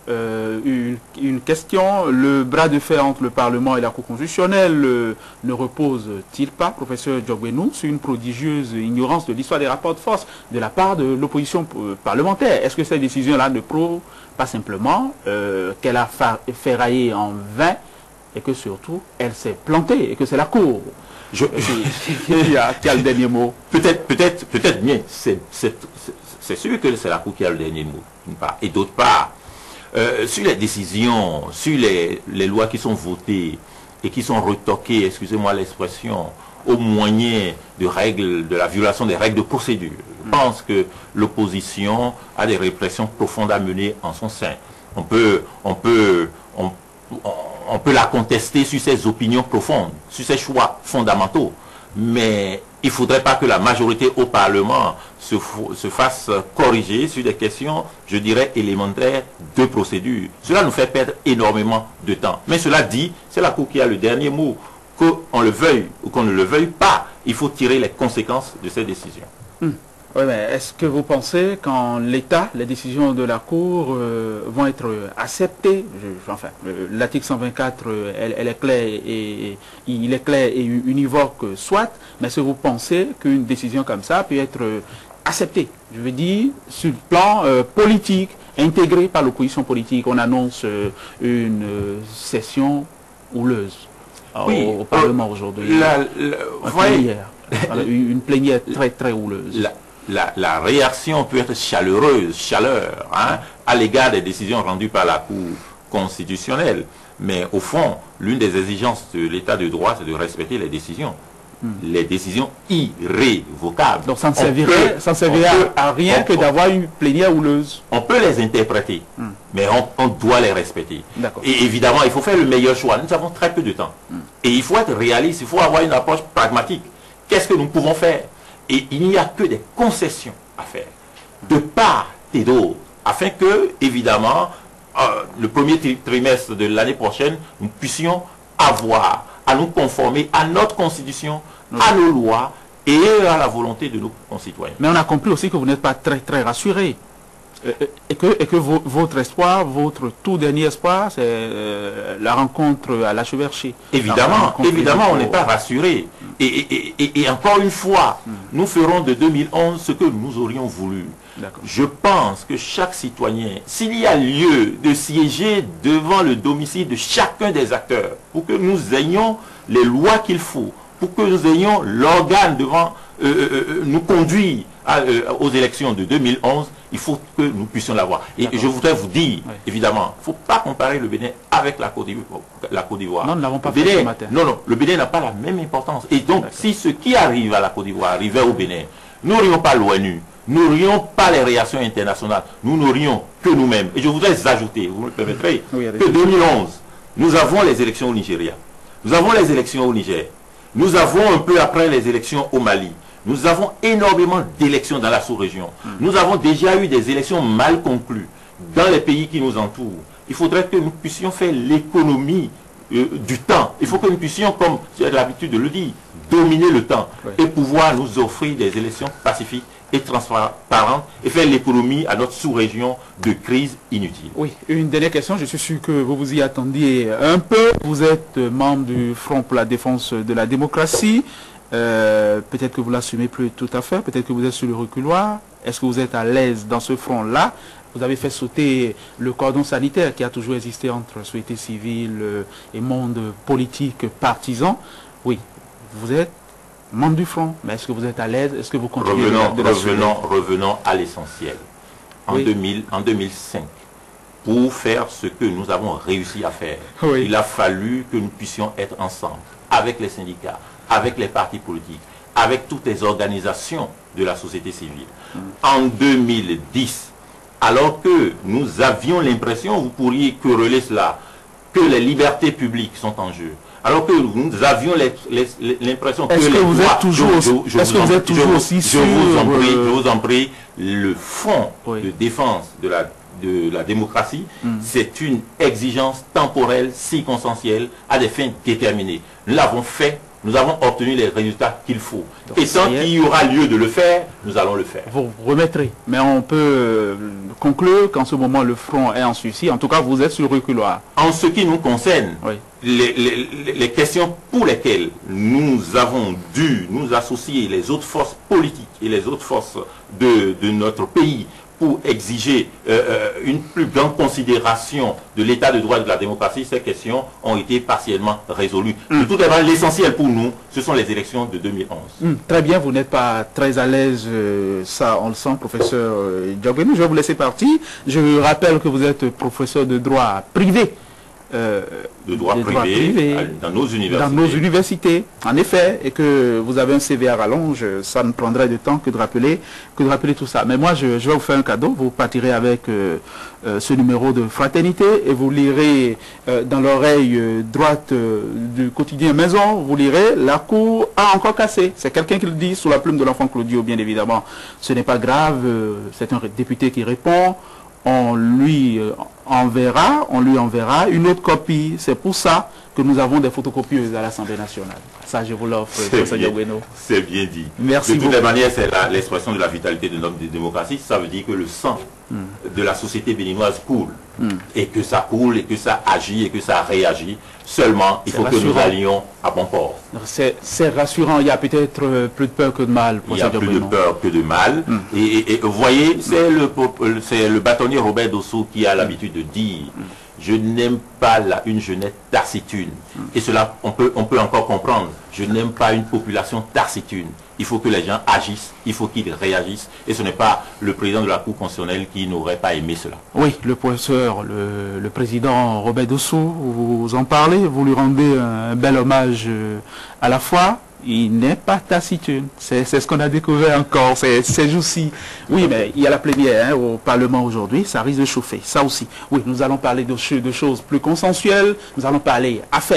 une question. Le bras de fer entre le Parlement et la Cour constitutionnelle ne repose-t-il pas, professeur Diogbenou, sur une prodigieuse ignorance de l'histoire des rapports de force de la part de l'opposition parlementaire? Est-ce que cette décision-là ne prouve pas simplement qu'elle a ferraillé en vain et que surtout elle s'est plantée et que c'est la Cour qui a le dernier mot? Peut-être bien, c'est sûr que c'est la Cour qui a le dernier mot, d'une part. Et d'autre part, sur les décisions, sur les lois qui sont votées et qui sont retoquées, excusez-moi l'expression, au moyen de la violation des règles de procédure. Je pense que l'opposition a des répressions profondes à mener en son sein. On peut la contester sur ses opinions profondes, sur ses choix fondamentaux, mais il ne faudrait pas que la majorité au Parlement se fasse corriger sur des questions, je dirais, élémentaires de procédure. Cela nous fait perdre énormément de temps. Mais cela dit, c'est la Cour qui a le dernier mot. Qu'on le veuille ou qu'on ne le veuille pas, il faut tirer les conséquences de ces décisions. Oui, mais est-ce que vous pensez qu'en l'état, les décisions de la Cour vont être acceptées? Enfin, l'article 124, elle est claire et il est clair et univoque, soit, mais est-ce que vous pensez qu'une décision comme ça peut être acceptée? Je veux dire, sur le plan politique, intégrée par l'opposition politique. On annonce une session houleuse au Parlement aujourd'hui. Une plénière très très houleuse. La réaction peut être chaleureuse, à l'égard des décisions rendues par la Cour constitutionnelle. Mais au fond, l'une des exigences de l'état de droit, c'est de respecter les décisions. Les décisions irrévocables. Donc ça ne servirait à rien que d'avoir une plénière houleuse. On peut les interpréter, mais on doit les respecter. Et évidemment, il faut faire le meilleur choix. Nous avons très peu de temps. Et il faut être réaliste, il faut avoir une approche pragmatique. Qu'est-ce que nous pouvons faire? Et il n'y a que des concessions à faire, de part et d'autre, afin que, évidemment, le premier trimestre de l'année prochaine, nous puissions avoir à nous conformer à notre constitution, à nos lois et à la volonté de nos concitoyens. Mais on a compris aussi que vous n'êtes pas très très rassuré. Et que votre espoir, votre tout dernier espoir, c'est la rencontre à l'Archeverché. Évidemment, on n'est pas rassuré. Et encore une fois, nous ferons de 2011 ce que nous aurions voulu. Je pense que chaque citoyen, s'il y a lieu de siéger devant le domicile de chacun des acteurs, pour que nous ayons les lois qu'il faut, pour que nous ayons l'organe devant nous conduire aux élections de 2011, il faut que nous puissions l'avoir. Et je voudrais vous dire, évidemment, il ne faut pas comparer le Bénin avec la Côte d'Ivoire. Non, nous ne l'avons pas fait ce matin. Non, le Bénin n'a pas la même importance. Et donc, si ce qui arrive à la Côte d'Ivoire arrivait au Bénin, nous n'aurions pas l'ONU, nous n'aurions pas les réactions internationales, nous n'aurions que nous-mêmes. Et je voudrais ajouter, vous me permettrez, que 2011, nous avons les élections au Nigeria, nous avons les élections au Niger, nous avons un peu après les élections au Mali. Nous avons énormément d'élections dans la sous-région. Nous avons déjà eu des élections mal conclues dans les pays qui nous entourent. Il faudrait que nous puissions faire l'économie du temps. Il faut que nous puissions, comme j'ai l'habitude de le dire, dominer le temps et pouvoir nous offrir des élections pacifiques et transparentes et faire l'économie à notre sous-région de crise inutile. Oui, une dernière question, je suis sûr que vous vous y attendiez un peu. Vous êtes membre du Front pour la défense de la démocratie. Peut-être que vous l'assumez plus tout à fait, peut-être que vous êtes sur le reculoir. Est-ce que vous êtes à l'aise dans ce front-là? Vous avez fait sauter le cordon sanitaire qui a toujours existé entre société civile et monde politique partisan. Oui, vous êtes membre du front, mais est-ce que vous êtes à l'aise? Est-ce que vous continuez Revenons à l'essentiel. En 2005, pour faire ce que nous avons réussi à faire, il a fallu que nous puissions être ensemble, avec les syndicats, avec les partis politiques, avec toutes les organisations de la société civile. En 2010, alors que nous avions l'impression, vous pourriez quereller cela, que les libertés publiques sont en jeu, alors que nous avions l'impression que... Est-ce que vous êtes toujours aussi sûr? Je vous en prie, le fonds de défense de la démocratie, c'est une exigence temporelle, circonstancielle, à des fins déterminées. Nous l'avons fait nous avons obtenu les résultats qu'il faut. Donc, et tant qu'il y aura lieu de le faire, nous allons le faire. Vous remettrez. Mais on peut conclure qu'en ce moment, le front est en Suisse. En tout cas, vous êtes sur reculoir. En ce qui nous concerne, oui. les questions pour lesquelles nous avons dû nous associer les autres forces politiques et les autres forces de notre pays pour exiger une plus grande considération de l'état de droit et de la démocratie, ces questions ont été partiellement résolues. De toute façon, l'essentiel pour nous, ce sont les élections de 2011. Très bien, vous n'êtes pas très à l'aise, ça on le sent, professeur Diogbenou. Je vais vous laisser partir. Je rappelle que vous êtes professeur de droit privé. De droit privé dans nos universités. Dans nos universités, en effet, et que vous avez un CV à rallonge, ça ne prendrait de temps que de rappeler tout ça. Mais moi, je vais vous faire un cadeau. Vous partirez avec ce numéro de Fraternité et vous lirez dans l'oreille droite du quotidien Maison, vous lirez « La Cour a encore cassé ». C'est quelqu'un qui le dit sous la plume de l'enfant Claudio, bien évidemment. Ce n'est pas grave, c'est un député qui répond. On lui enverra une autre copie. C'est pour ça que nous avons des photocopieuses à l'Assemblée nationale. Ça, je vous l'offre, professeur Diogbenou. C'est bien dit. Merci beaucoup. De toutes les manières, c'est l'expression de la vitalité de notre démocratie. Ça veut dire que le sang de la société béninoise coule. Et que ça coule, et que ça agit, et que ça réagit. Seulement, il faut que nous allions à bon port. C'est rassurant. Il y a peut-être plus de peur que de mal. Il y a plus de peur que de mal. Et vous voyez, c'est le bâtonnier Robert Dosso qui a l'habitude de dire je n'aime pas une jeunesse tacitune. Et cela, on peut encore comprendre. Je n'aime pas une population tacitune. Il faut que les gens agissent, il faut qu'ils réagissent. Et ce n'est pas le président de la Cour constitutionnelle qui n'aurait pas aimé cela. Oui, le professeur, le président Robert Dosso, vous en parlez, vous lui rendez un bel hommage à la fois. Il n'est pas taciturne. C'est ce qu'on a découvert encore ces jours-ci. Oui, mais il y a la plénière au Parlement aujourd'hui. Ça risque de chauffer. Ça aussi. Oui, nous allons parler de choses plus consensuelles. Nous allons parler affaires.